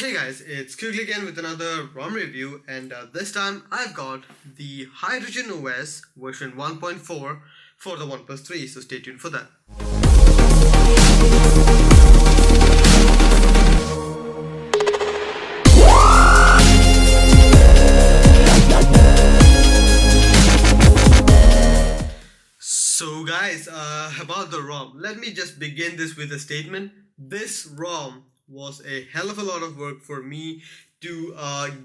Hey guys, it's Quickly again with another ROM review, and this time I've got the Hydrogen OS version 1.4 for the OnePlus 3, so stay tuned for that. So guys, about the ROM, let me just begin this with a statement. This ROM was a hell of a lot of work for me to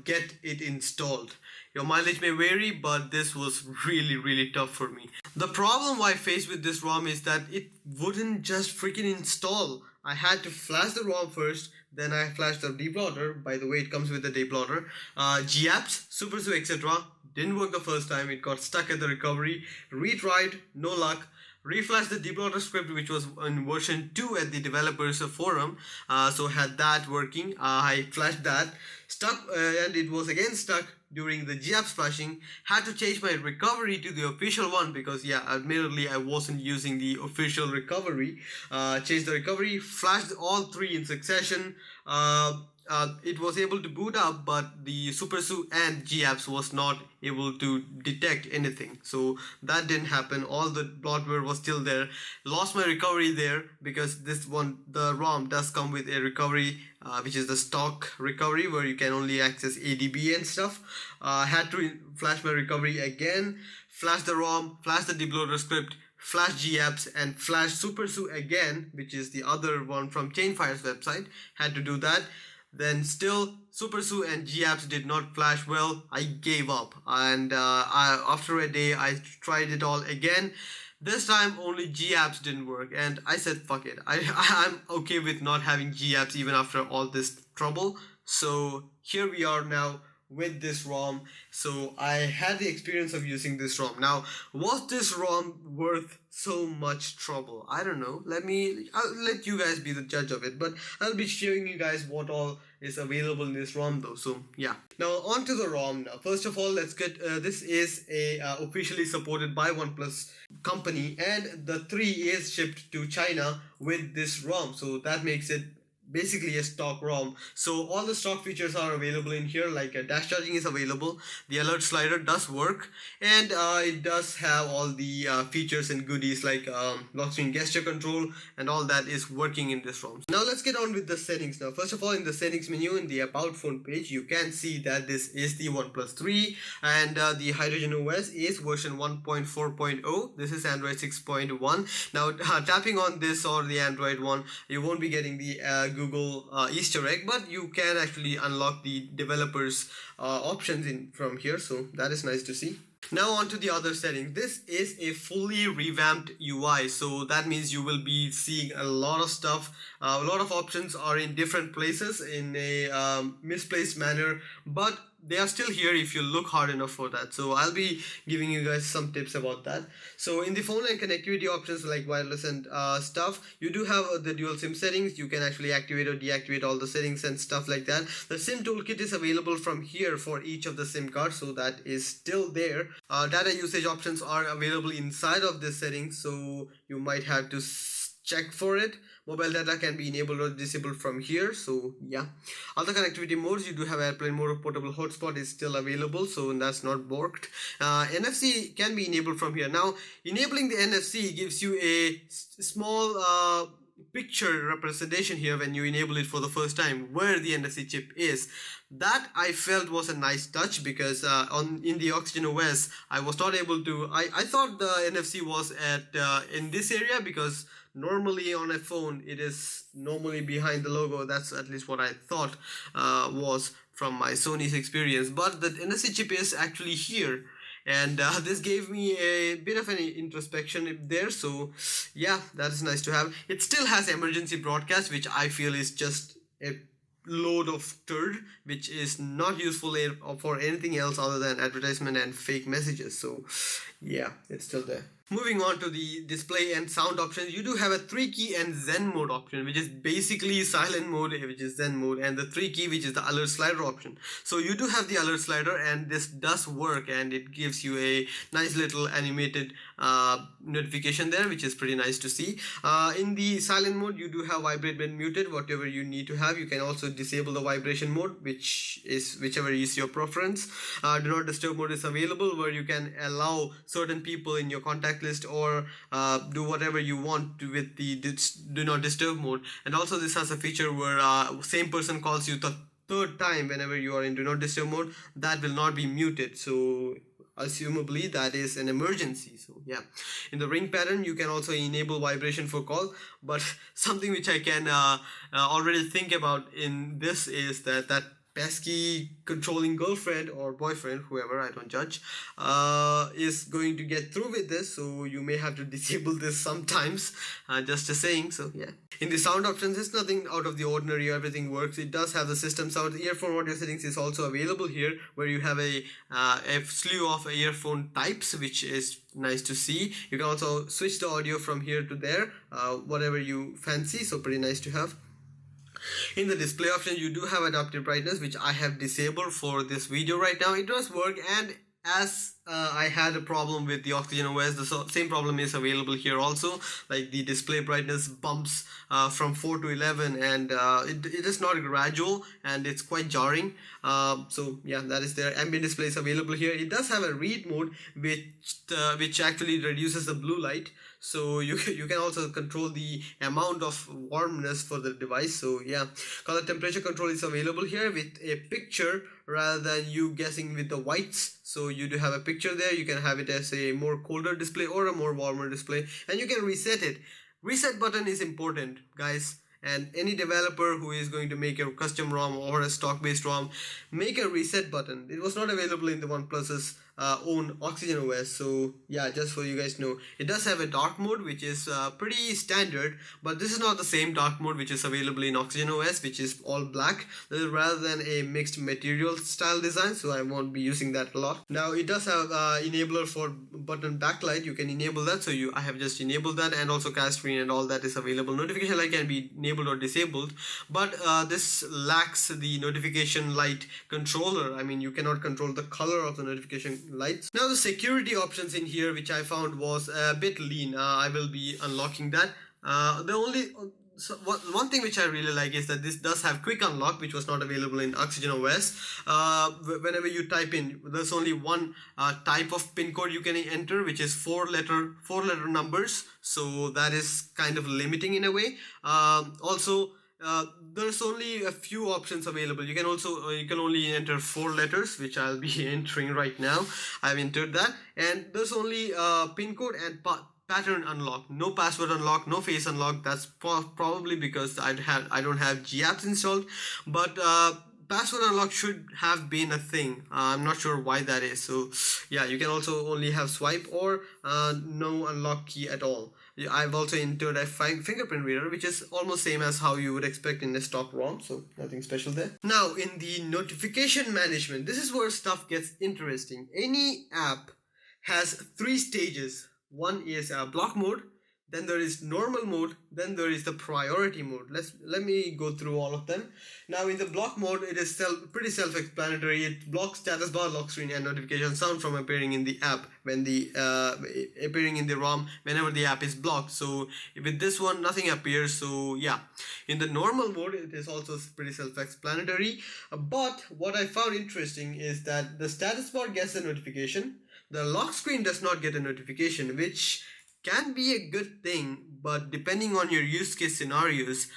get it installed. Your mileage may vary, but this was really tough for me. The problem I faced with this ROM is that it wouldn't just freaking install. I had to flash the ROM first, then I flashed the debootloader. By the way, it comes with the debootloader. GApps, SuperSU, etc. Didn't work the first time. It got stuck at the recovery. Retried, no luck. Reflashed the debootloader script, which was in version 2 at the developers forum, so had that working. I flashed that, stuck, and it was again stuck during the GApps flashing. Had to change my recovery to the official one because, yeah, admittedly I wasn't using the official recovery. Changed the recovery, flashed all three in succession. It was able to boot up, but the SuperSU and GApps was not able to detect anything, so that didn't happen. All the bloatware was still there. Lost my recovery there because this one, the ROM does come with a recovery which is the stock recovery where you can only access ADB and stuff. Had to flash my recovery again, flash the ROM, flash the debootloader script, flash GApps, and flash SuperSU again, which is the other one from Chainfire's website. Had to do that. Then still SuperSU and GApps did not flash well. I gave up, and after a day I tried it all again. This time only GApps didn't work, and I said fuck it. I'm okay with not having GApps even after all this trouble. So here we are now with this ROM. So I had the experience of using this ROM. Now, was this ROM worth so much trouble? I don't know. I'll let you guys be the judge of it, but I'll be showing you guys what all is available in this ROM though. So yeah, now on to the ROM. Now first of all, let's get this is a officially supported by OnePlus company, and the 3 is shipped to China with this ROM, so that makes it basically a stock ROM. So all the stock features are available in here, like dash charging is available, the alert slider does work, and it does have all the features and goodies like lock screen gesture control, and all that is working in this ROM. Now let's get on with the settings. Now first of all, in the settings menu in the about phone page, you can see that this is the OnePlus 3, and the Hydrogen OS is version 1.4.0. this is Android 6.1. Now tapping on this or the Android one, you won't be getting the Google Easter egg, but you can actually unlock the developers options from here, so that is nice to see. Now on to the other settings. This is a fully revamped UI, so that means you will be seeing a lot of stuff. A lot of options are in different places in a misplaced manner, but they are still here if you look hard enough for that. So I'll be giving you guys some tips about that. So in the phone and connectivity options like wireless and stuff, you do have the dual SIM settings. You can actually activate or deactivate all the settings and stuff like that. The SIM toolkit is available from here for each of the SIM cards, so that is still there. Data usage options are available inside of this setting, so you might have to check for it. Mobile data can be enabled or disabled from here, so yeah. Other connectivity modes, you do have airplane mode. Of portable hotspot is still available, so that's not borked. NFC can be enabled from here. Now enabling the NFC gives you a small picture representation here when you enable it for the first time where the NFC chip is. That I felt was a nice touch because in the Oxygen OS I was not able to. I thought the NFC was at in this area because normally on a phone it is normally behind the logo. That's at least what I thought was from my Sony's experience, but the NFC chip is actually here, and this gave me a bit of an introspection there, so yeah, that is nice to have. It still has emergency broadcast, which I feel is just a load of turd, which is not useful for anything else other than advertisement and fake messages, so yeah, it's still there. Moving on to the display and sound options, you do have a 3-key and Zen mode option, which is basically silent mode, which is Zen mode, and the 3-key, which is the alert slider option. So you do have the alert slider, and this does work, and it gives you a nice little animated notification there, which is pretty nice to see. In the silent mode, you do have vibrate when muted, whatever you need to have. You can also disable the vibration mode, which is whichever is your preference. Do not disturb mode is available, where you can allow certain people in your contact list or do whatever you want to with the do not disturb mode. And also this has a feature where same person calls you the third time whenever you are in do not disturb mode, that will not be muted, so assumably that is an emergency. So yeah, in the ring pattern you can also enable vibration for call, but something which I can already think about in this is that pesky controlling girlfriend or boyfriend, whoever, I don't judge, is going to get through with this, so you may have to disable this sometimes, just a saying. So yeah, in the sound options, it's nothing out of the ordinary, everything works. It does have the system sound. Earphone audio settings is also available here, where you have a slew of earphone types, which is nice to see. You can also switch the audio from here to there, whatever you fancy, so pretty nice to have. In the display option, you do have adaptive brightness, which I have disabled for this video right now. It does work, and as I had a problem with the Oxygen OS, the same problem is available here also. Like the display brightness bumps from 4 to 11, and it is not gradual, and it's quite jarring. So yeah, that is there. Ambient display is available here. It does have a read mode, which actually reduces the blue light. So you can also control the amount of warmness for the device. So yeah, color temperature control is available here with a picture rather than you guessing with the whites. So you do have a picture there. You can have it as a more colder display or a more warmer display, and you can reset it. Reset button is important, guys. And any developer who is going to make a custom ROM or a stock-based ROM, make a reset button. It was not available in the OnePlus's own Oxygen OS. So yeah, just for you guys to know, it does have a dark mode, which is pretty standard, but this is not the same dark mode which is available in Oxygen OS, which is all black. This is rather than a mixed material style design, so I won't be using that a lot. Now it does have enabler for button backlight. You can enable that, so I have just enabled that, and also cast screen and all that is available. Notification light can be enabled or disabled, but this lacks the notification light controller. I mean, you cannot control the color of the notification lights. Now the security options in here, which I found was a bit lean. I will be unlocking that. One thing which I really like is that this does have quick unlock, which was not available in Oxygen OS. Whenever you type in, there's only one type of pin code you can enter, which is four letter numbers. So that is kind of limiting in a way. Also, there's only a few options available. You can only enter 4 letters, which I'll be entering right now. I've entered that, and there's only pin code and pattern unlock, no password unlock, no face unlock. That's probably because I don't have GApps installed, but password unlock should have been a thing. I'm not sure why that is. So yeah, you can also only have swipe or no unlock key at all. I've also entered a fingerprint reader, which is almost same as how you would expect in a stock ROM, so nothing special there. Now in the notification management, this is where stuff gets interesting. Any app has 3 stages. One is block mode, then there is normal mode, then there is the priority mode. Let me go through all of them. Now in the block mode, it is pretty self-explanatory. It blocks status bar, lock screen, and notification sound from appearing in the app when appearing in the ROM whenever the app is blocked. So with this one, nothing appears. So yeah, in the normal mode, it is also pretty self-explanatory. But what I found interesting is that the status bar gets a notification. The lock screen does not get a notification, which can be a good thing, but depending on your use case scenarios,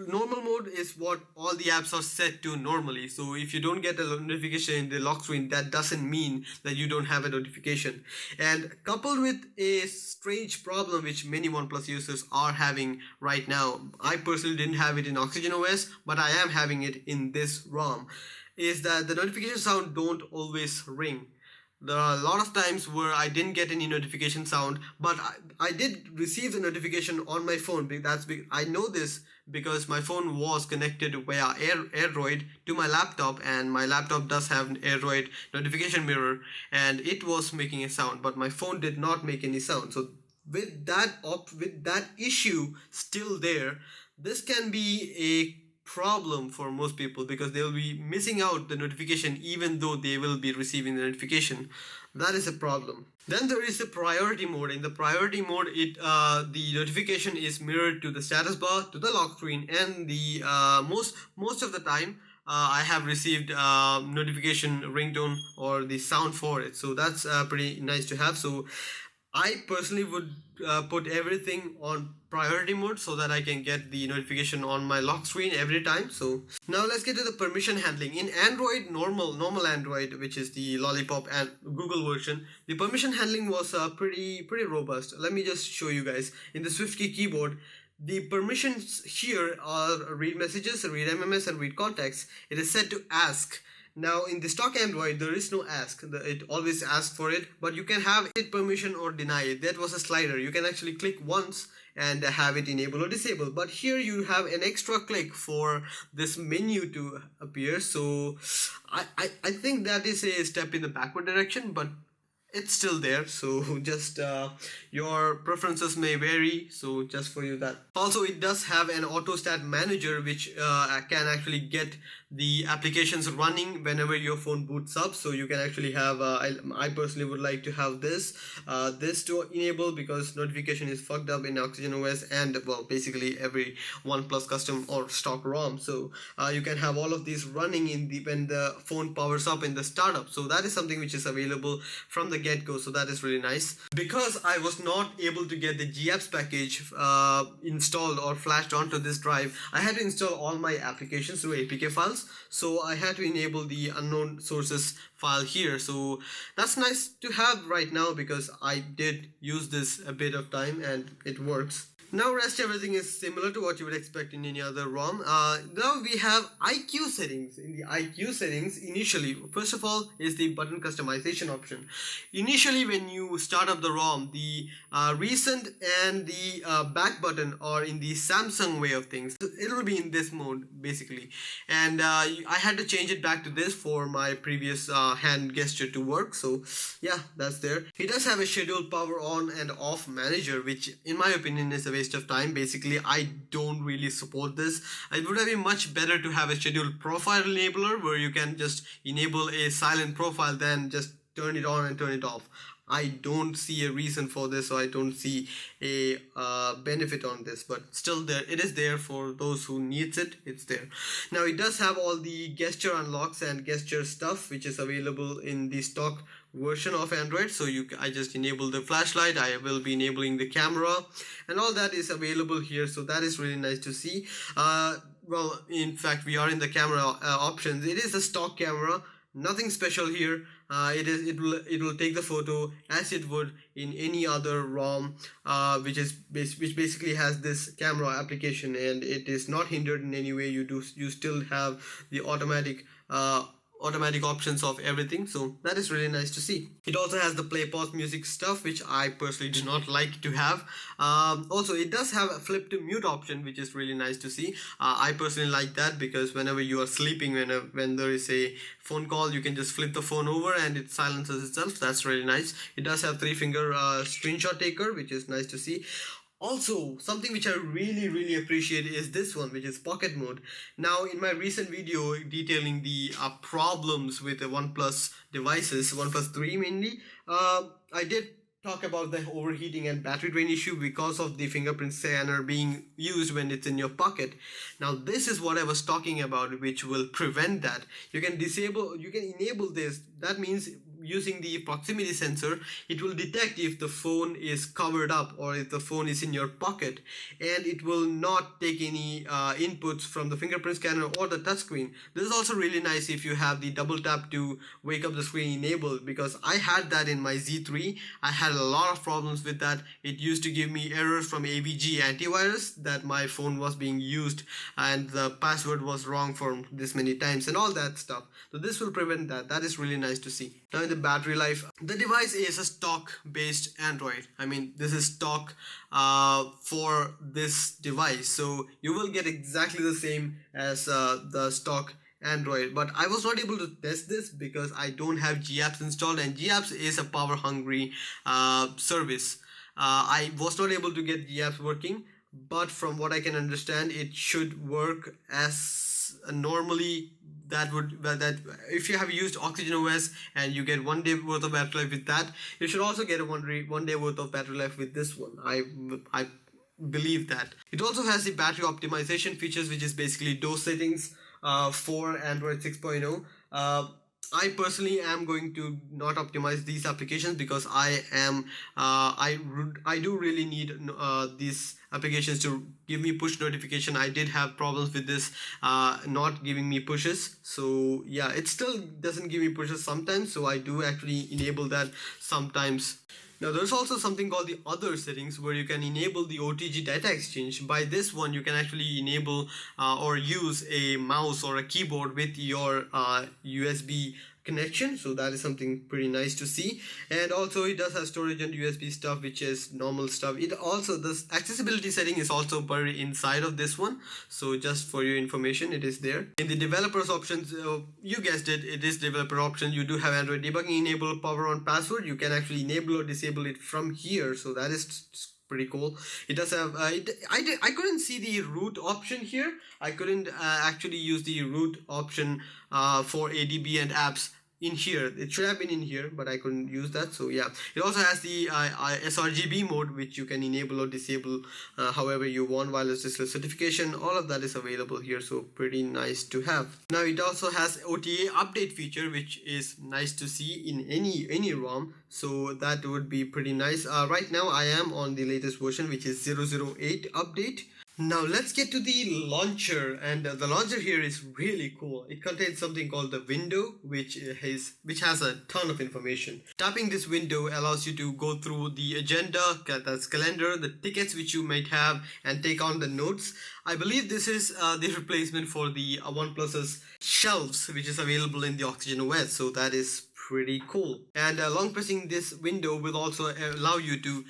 normal mode is what all the apps are set to normally. So if you don't get a notification in the lock screen, that doesn't mean that you don't have a notification. And coupled with a strange problem which many OnePlus users are having right now, I personally didn't have it in Oxygen OS, but I am having it in this ROM, is that the notification sound don't always ring. There are a lot of times where I didn't get any notification sound, but I did receive the notification on my phone. I know this because my phone was connected via AirDroid to my laptop, and my laptop does have an AirDroid notification mirror, and it was making a sound, but my phone did not make any sound. So with that issue still there, this can be a problem for most people because they will be missing out the notification even though they will be receiving the notification. That is a problem. Then there is the priority mode. In the priority mode, the notification is mirrored to the status bar, to the lock screen, and the most of the time I have received notification ringtone or the sound for it. So that's pretty nice to have. So I personally would put everything on priority mode so that I can get the notification on my lock screen every time. So now let's get to the permission handling. In Android, normal Android, which is the Lollipop and Google version, the permission handling was pretty robust. Let me just show you guys. In the SwiftKey keyboard, the permissions here are read messages, read MMS, and read contacts. It is set to ask. Now in the stock Android, there is no ask. It always asks for it, but you can have it permission or deny it. That was a slider. You can actually click once and have it enable or disable. But here you have an extra click for this menu to appear. So I think that is a step in the backward direction, but it's still there. So just your preferences may vary, so just for you that. Also, it does have an auto stat manager which can actually get the applications running whenever your phone boots up. So you can actually have I personally would like to have this to enable because notification is fucked up in Oxygen OS and well basically every OnePlus custom or stock ROM. So you can have all of these running in the when the phone powers up in the startup. So that is something which is available from the get-go. So that is really nice. Because I was not able to get the GApps package installed or flashed onto this drive, I had to install all my applications through APK files. So I had to enable the unknown sources file here. So that's nice to have right now because I did use this a bit of time and it works. Now rest everything is similar to what you would expect in any other ROM. Now we have IQ settings. In the IQ settings, initially, first of all is the button customization option. Initially when you start up the ROM, the recent and the back button are in the Samsung way of things. It will be in this mode basically. And I had to change it back to this for my previous hand gesture to work. So yeah, that's there. It does have a scheduled power on and off manager, which in my opinion is a waste of time. Basically, I don't really support this. It would have been much better to have a scheduled profile enabler where you can just enable a silent profile then just turn it on and turn it off. I don't see a reason for this, so I don't see a benefit on this, but still there it is there for those who needs it. It's there. Now it does have all the gesture unlocks and gesture stuff which is available in the stock version of Android. So I just enable the flashlight, I will be enabling the camera, and all that is available here. So that is really nice to see. Well, in fact, we are in the camera options. It is a stock camera, nothing special here. It will take the photo as it would in any other ROM, which basically has this camera application, and it is not hindered in any way. You still have the automatic options of everything, so that is really nice to see. It also has the play pause music stuff, which I personally do not like to have. Also it does have a flip to mute option, which is really nice to see. I personally like that because whenever you are sleeping, when there is a phone call, you can just flip the phone over and it silences itself. That's really nice. It does have 3-finger screenshot taker, which is nice to see. Also, something which I really appreciate is this one, which is pocket mode. Now, in my recent video detailing the problems with the OnePlus devices, OnePlus 3 mainly, I did talk about the overheating and battery drain issue because of the fingerprint scanner being used when it's in your pocket. Now, this is what I was talking about, which will prevent that. You can enable this. That means using the proximity sensor, it will detect if the phone is covered up or if the phone is in your pocket, and it will not take any inputs from the fingerprint scanner or the touchscreen. This is also really nice if you have the double tap to wake up the screen enabled, because I had that in my Z3. I had a lot of problems with that. It used to give me errors from AVG antivirus that my phone was being used and the password was wrong for this many times and all that stuff. So this will prevent that. That is really nice to see. Now in the battery life, the device is a stock based Android. I mean, this is stock for this device, so you will get exactly the same as the stock Android. But I was not able to test this because I don't have GApps installed, and GApps is a power hungry service. I was not able to get GApps working. but from what I can understand, it should work as normally. That if you have used Oxygen OS and you get 1 day worth of battery life with that, you should also get a 1 day worth of battery life with this one. I believe that. It also has the battery optimization features, which is basically dose settings for Android 6.0. I personally am going to not optimize these applications because I do really need these applications to give me push notification. I did have problems with this not giving me pushes, so yeah, it still doesn't give me pushes sometimes, so I do actually enable that sometimes. Now there's also something called the other settings where you can enable the OTG data exchange. By this one you can actually enable or use a mouse or a keyboard with your USB connection, so that is something pretty nice to see. And also it does have storage and USB stuff, which is normal stuff. It also, this accessibility setting is also buried inside of this one, so just for your information, it is there. In the developers options, you guessed it, it is developer option. You do have Android debugging enabled, power on password. You can actually enable or disable it from here, so that is pretty cool. It does have I couldn't see the root option here. I couldn't actually use the root option for ADB and apps in here. It should have been in here, but I couldn't use that. So yeah, it also has the sRGB mode, which you can enable or disable however you want. Wireless display certification, all of that is available here, so pretty nice to have. Now it also has OTA update feature, which is nice to see in any ROM, so that would be pretty nice. Right now I am on the latest version, which is 008 update. Now let's get to the launcher, and the launcher here is really cool. It contains something called the window, which has a ton of information. Tapping this window allows you to go through the agenda, that's calendar, the tickets which you might have, and take on the notes. I believe this is the replacement for the OnePlus's shelves, which is available in the Oxygen OS, so that is pretty cool. And long pressing this window will also allow you to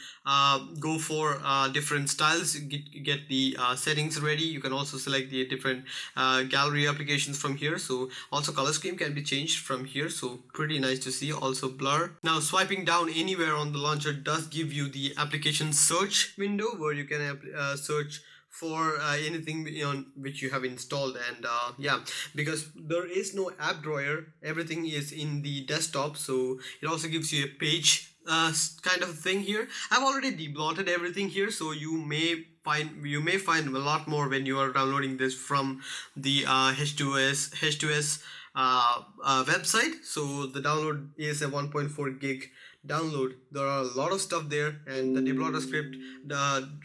go for different styles, get the settings ready. You can also select the different gallery applications from here, so also color scheme can be changed from here, so pretty nice to see. Also blur. Now swiping down anywhere on the launcher does give you the application search window, where you can search for anything which you have installed. And yeah, because there is no app drawer, everything is in the desktop, so it also gives you a page kind of thing here. I've already deblotted everything here, so you may find a lot more when you are downloading this from the H2S website. So the download is a 1.4 gig download. There are a lot of stuff there, and the deblotter script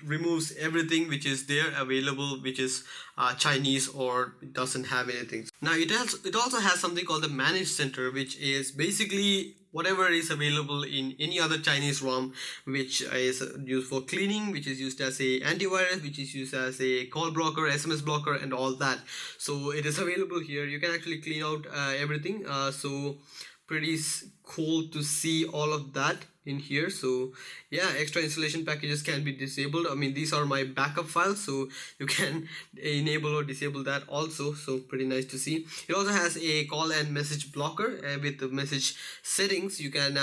removes everything which is there available, which is Chinese or it doesn't have anything. Now it also has something called the manage center, which is basically whatever is available in any other Chinese ROM, which is used for cleaning, which is used as a antivirus, which is used as a call blocker, SMS blocker, and all that. So it is available here. You can actually clean out everything. So pretty cool to see all of that in here. So yeah, extra installation packages can be disabled. I mean, these are my backup files, so you can enable or disable that also, so pretty nice to see. It also has a call and message blocker with the message settings. You can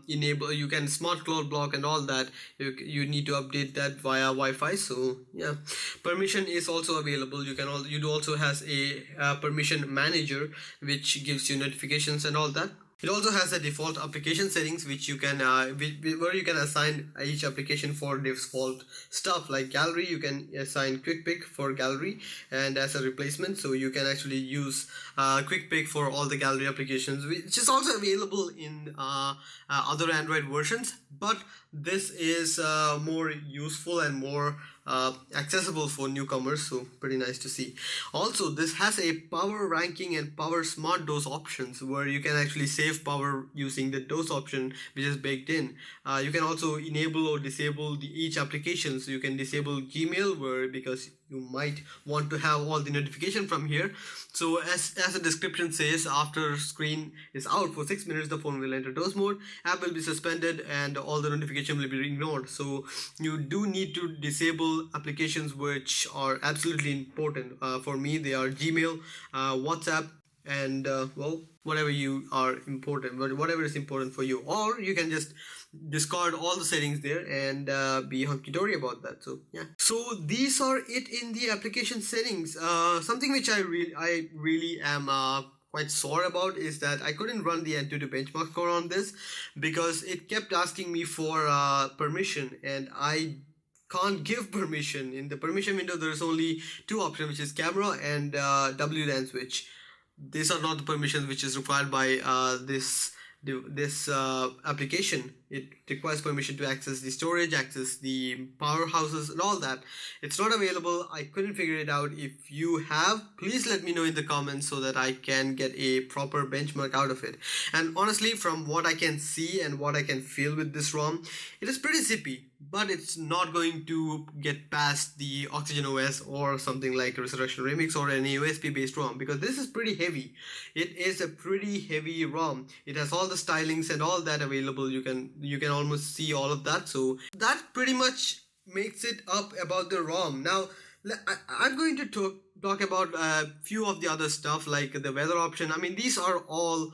enable, you can smart cloud block and all that. You need to update that via Wi-Fi. So yeah, permission is also available. You also has a permission manager, which gives you notifications and all that. It also has a default application settings, which you can where you can assign each application for default stuff. Like gallery, you can assign quick pick for gallery and as a replacement, so you can actually use quick pick for all the gallery applications, which is also available in other Android versions, but this is more useful and more accessible for newcomers, so pretty nice to see. Also, this has a power ranking and power smart dose options, where you can actually save power using the dose option, which is baked in. You can also enable or disable each application. So you can disable Gmail, where because you might want to have all the notification from here. So as the description says, after screen is out for 6 minutes, the phone will enter dose mode, app will be suspended, and all the notification will be ignored. So you do need to disable applications which are absolutely important. For me, they are Gmail, WhatsApp, and well, whatever you are important, but whatever is important for you, or you can just discard all the settings there and be hunky-dory about that. So yeah, so these are it in the application settings. Something which I really am quite sore about is that I couldn't run the Antutu benchmark score on this because it kept asking me for permission, and I can't give permission. In the permission window there is only two options, which is camera and WLAN switch. These are not the permissions which is required by this application. It requires permission to access the storage, access the powerhouses and all that. It's not available. I couldn't figure it out. If you have, please let me know in the comments so that I can get a proper benchmark out of it. And honestly, from what I can see and what I can feel with this ROM, it is pretty zippy, but it's not going to get past the Oxygen OS or something like Resurrection Remix or any USB based ROM, because this is pretty heavy. It is a pretty heavy ROM. It has all the stylings and all that available. You can almost see all of that. So that pretty much makes it up about the ROM. Now I'm going to talk about a few of the other stuff like the weather option. I mean, these are all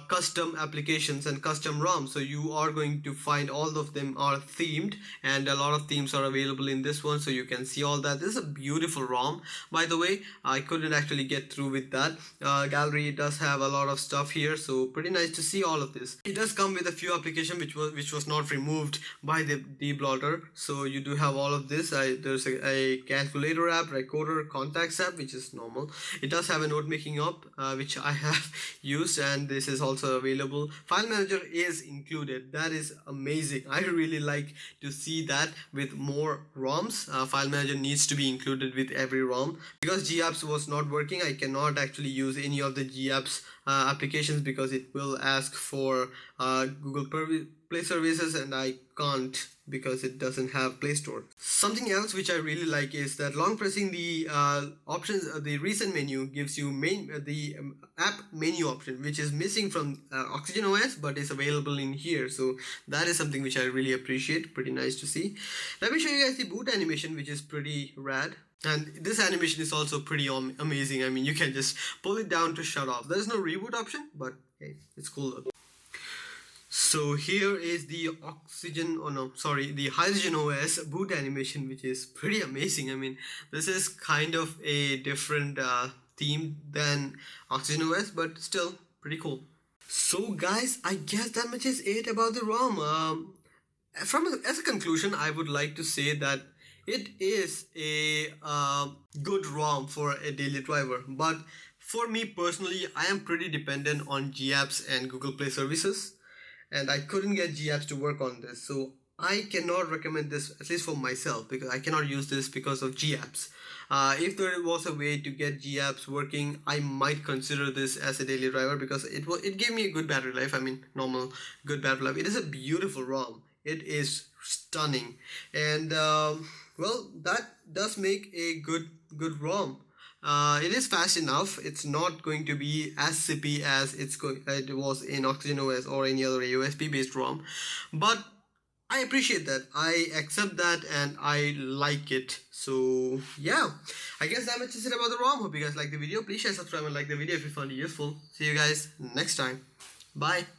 custom applications and custom ROMs, so you are going to find all of them are themed, and a lot of themes are available in this one, so you can see all that. This is a beautiful ROM, by the way. I couldn't actually get through with that. Gallery does have a lot of stuff here, so pretty nice to see all of this. It does come with a few applications which was not removed by the debloater, so you do have all of this. There's a calculator app, recorder, contacts app, which is normal. It does have a note making app, which I have used, and this is also available. File manager is included. That is amazing. I really like to see that with more ROMs. File manager needs to be included with every ROM, because GApps was not working. I cannot actually use any of the GApps applications because it will ask for Google Play services, and I can't because it doesn't have Play Store. Something else which I really like is that long pressing the options, the recent menu gives you the app menu option, which is missing from Oxygen OS but is available in here. So that is something which I really appreciate. Pretty nice to see. Let me show you guys the boot animation, which is pretty rad. And this animation is also pretty amazing. I mean, you can just pull it down to shut off. There's no reboot option, but hey, it's cool though. So here is the the Hydrogen OS boot animation, which is pretty amazing. I mean, this is kind of a different theme than Oxygen OS, but still pretty cool. So guys, I guess that much is it about the ROM. As a conclusion, I would like to say that it is a good ROM for a daily driver, but for me personally, I am pretty dependent on GApps and Google Play services, and I couldn't get GApps to work on this, so I cannot recommend this, at least for myself, because I cannot use this because of GApps. If there was a way to get GApps working, I might consider this as a daily driver, because it gave me a good battery life. I mean, normal good battery life. It is a beautiful ROM. It is stunning, and well, that does make a good ROM. It is fast enough. It's not going to be as zippy as it was in Oxygen OS or any other USB based ROM, but I appreciate that. I accept that, and I like it. So yeah, I guess that much is it about the ROM. Hope you guys like the video. Please share, subscribe, and like the video if you found it useful. See you guys next time. Bye.